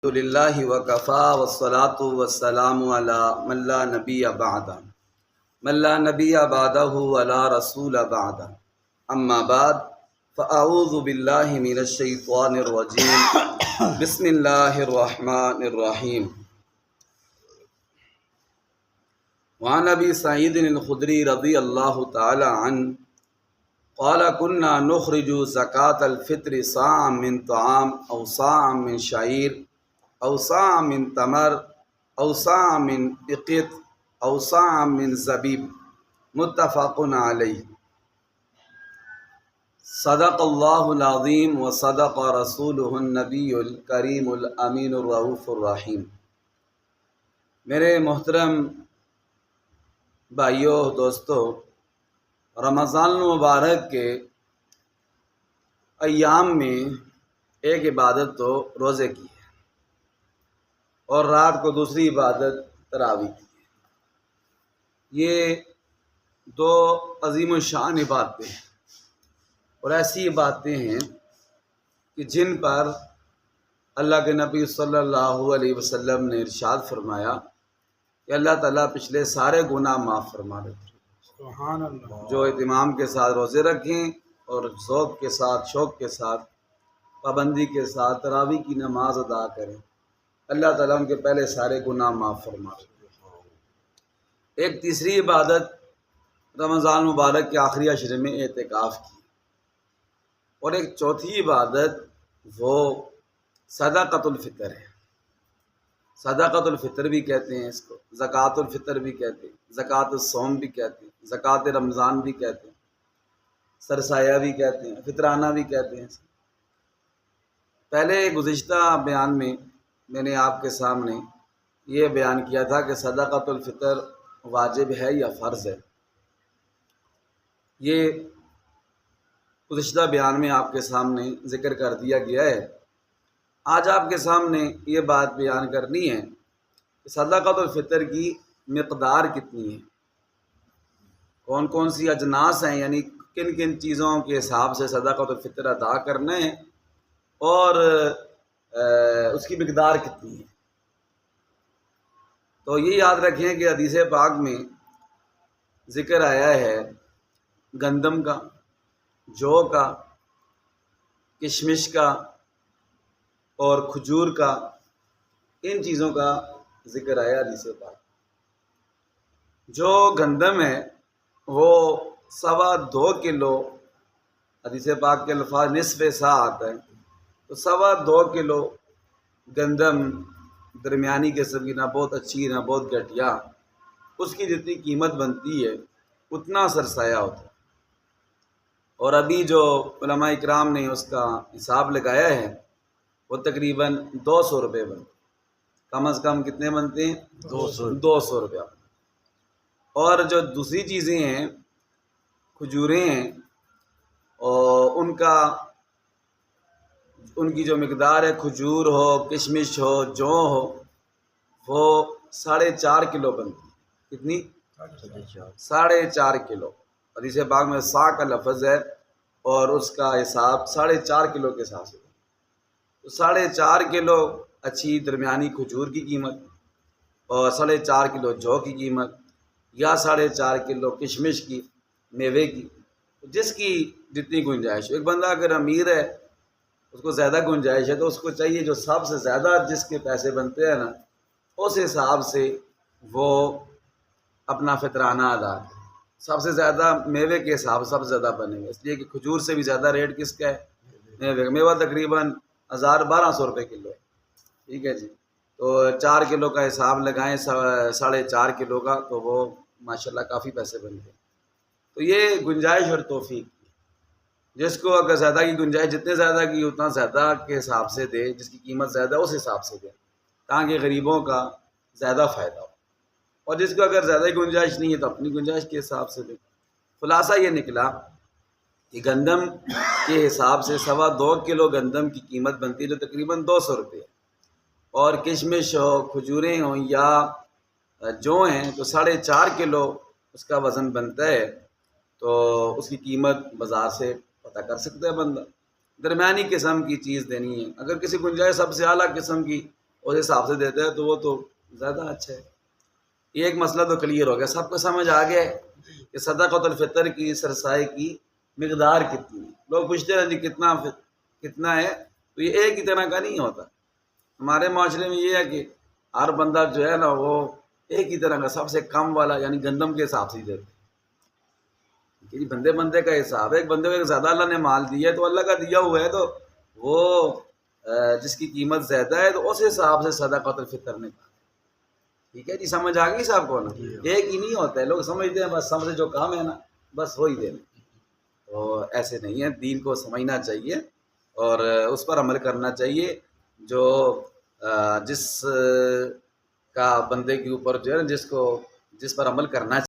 الحمد للہ وکفا والصلاة والسلام علی من لا نبی بعدہ ولا رسول بعدہ اما بعد فاعوذ باللہ من الشیطان الرجیم بسم اللہ الرحمن الرحیم وعن ابی سعید الخدری رضی اللہ تعالی عنہ قال كنا نخرج زکاة الفطر صاعا من طعام او صاعا من شعیر او صاع من تمر او صاع من اقط او صاع من زبیب متفق علیہ۔ صدق اللہ العظیم و صدق رسولہ النبی الکریم الامین الرؤوف الرحیم۔ میرے محترم بھائیوں دوستو، رمضان المبارک کے ایام میں ایک عبادت تو روزے کی ہے اور رات کو دوسری عبادت تراویح کی ہے۔ یہ دو عظیم الشان عبادتیں ہیں اور ایسی عبادتیں ہیں کہ جن پر اللہ کے نبی صلی اللہ علیہ وسلم نے ارشاد فرمایا کہ اللہ تعالیٰ پچھلے سارے گناہ معاف فرما دیتے ہیں۔ سبحان اللہ۔ جو اہتمام کے ساتھ روزے رکھیں اور ذوق کے ساتھ، شوق کے ساتھ، پابندی کے ساتھ تراویح کی نماز ادا کریں، اللہ تعالیٰ ان کے پہلے سارے گناہ معاف فرما دے۔ ایک تیسری عبادت رمضان مبارک کے آخری عشرے میں اعتکاف کی، اور ایک چوتھی عبادت وہ صدقۃ الفطر ہے۔ صدقۃ الفطر بھی کہتے ہیں اس کو، زکوٰۃ الفطر بھی کہتے ہیں، زکوٰۃ الصوم بھی کہتے ہیں، زکوٰۃ رمضان بھی کہتے ہیں، سرسایہ بھی کہتے ہیں، فطرانہ بھی کہتے ہیں۔ پہلے گزشتہ بیان میں میں نے آپ کے سامنے یہ بیان کیا تھا کہ صدقۃ الفطر واجب ہے یا فرض ہے۔ یہ گزشتہ بیان میں آپ کے سامنے ذکر کر دیا گیا ہے۔ آج آپ کے سامنے یہ بات بیان کرنی ہے کہ صدقۃ الفطر کی مقدار کتنی ہے، کون کون سی اجناس ہیں، یعنی کن کن چیزوں کے حساب سے صدقۃ الفطر ادا کرنا ہے، اور اس کی مقدار کتنی ہے۔ تو یہ یاد رکھیں کہ حدیث پاک میں ذکر آیا ہے گندم کا، جو کا، کشمش کا اور کھجور کا، ان چیزوں کا ذکر آیا حدیث پاک۔ جو گندم ہے وہ 2.25 کلو، حدیث پاک کے الفاظ نصف سا آتا ہے، تو 2.25 کلو گندم درمیانی قسم کی، نہ بہت اچھی نہ بہت گھٹیا، اس کی جتنی قیمت بنتی ہے اتنا سرسایہ ہوتا ہے۔ اور ابھی جو علماء اکرام نے اس کا حساب لگایا ہے وہ تقریباً 200 روپے بنتے، کم از کم کتنے بنتے ہیں؟ 200 روپیہ۔ اور جو دوسری چیزیں ہیں، کھجوریں ہیں، اور ان کی جو مقدار ہے، کھجور ہو، کشمش ہو، جو ہو، وہ 4.5 کلو بنتی ہے۔ کتنی؟ 4.5 کلو۔ حدیث پاک میں سا کا لفظ ہے اور اس کا حساب 4.5 کلو کے حساب سے۔ تو 4.5 کلو اچھی درمیانی کھجور کی قیمت، اور 4.5 کلو جو کی قیمت، یا 4.5 کلو کشمش کی، میوے کی، جس کی جتنی گنجائش۔ ایک بندہ اگر امیر ہے، اس کو زیادہ گنجائش ہے، تو اس کو چاہیے جو سب سے زیادہ جس کے پیسے بنتے ہیں نا، اس حساب سے وہ اپنا فطرانہ ادا کرے۔ سب سے زیادہ میوے کے حساب سب سے زیادہ بنے گا، اس لیے کہ کھجور سے بھی زیادہ ریٹ کس کا ہے؟ میوے کا۔ میوہ تقریباً 1200 روپے کلو ہے، ٹھیک ہے جی۔ تو 4 کلو کا حساب لگائیں 4.5 کلو کا، تو وہ ماشاءاللہ کافی پیسے بن گئے۔ تو یہ گنجائش اور توفیق، جس کو اگر زیادہ کی گنجائش، جتنے زیادہ کی اتنا زیادہ کے حساب سے دے، جس کی قیمت زیادہ اس حساب سے دے، تاکہ غریبوں کا زیادہ فائدہ ہو۔ اور جس کو اگر زیادہ گنجائش نہیں ہے تو اپنی گنجائش کے حساب سے دے۔ خلاصہ یہ نکلا کہ گندم کے حساب سے 2.25 کلو گندم کی قیمت بنتی ہے، جو تقریباً 200 روپے ہے، اور کشمش ہو، کھجوریں ہوں یا جو ہیں تو 4.5 کلو اس کا وزن بنتا ہے۔ تو اس کی قیمت بازار سے پتہ کر سکتا ہے بندہ۔ درمیانی قسم کی چیز دینی ہے۔ اگر کسی گنجائش سب سے اعلیٰ قسم کی اس حساب سے دیتے ہیں تو وہ تو زیادہ اچھا ہے. یہ ایک مسئلہ تو کلیئر ہو گیا, سب کو سمجھ آ گیا ہے کہ صدقۃ الفطر کی سرسائی کی مقدار کتنی ہے. لوگ پوچھتے ہیں جی کتنا ہے, تو یہ ایک ہی طرح کا نہیں ہوتا. ہمارے معاشرے میں یہ ہے کہ ہر بندہ جو ہے نا وہ ایک ہی طرح کا سب سے کم والا یعنی گندم کے حساب سے ہی دیتے. بندے کا حساب ہے, ایک بندے کو زیادہ اللہ نے مال دیا ہے تو اللہ کا دیا ہوا ہے, تو وہ جس کی قیمت زیادہ ہے تو اس حساب سے صدقۃ الفطر نے کہا. ٹھیک ہے جی, سمجھ آ گئی صاحب کو نا. ایک ہی نہیں ہوتا ہے, لوگ سمجھتے ہیں بس سب سے جو کام ہے نا بس وہی دینا. تو ایسے نہیں ہے, دین کو سمجھنا چاہیے اور اس پر عمل کرنا چاہیے. جو جس کا بندے کے اوپر جو ہے نا جس پر عمل کرنا چاہیے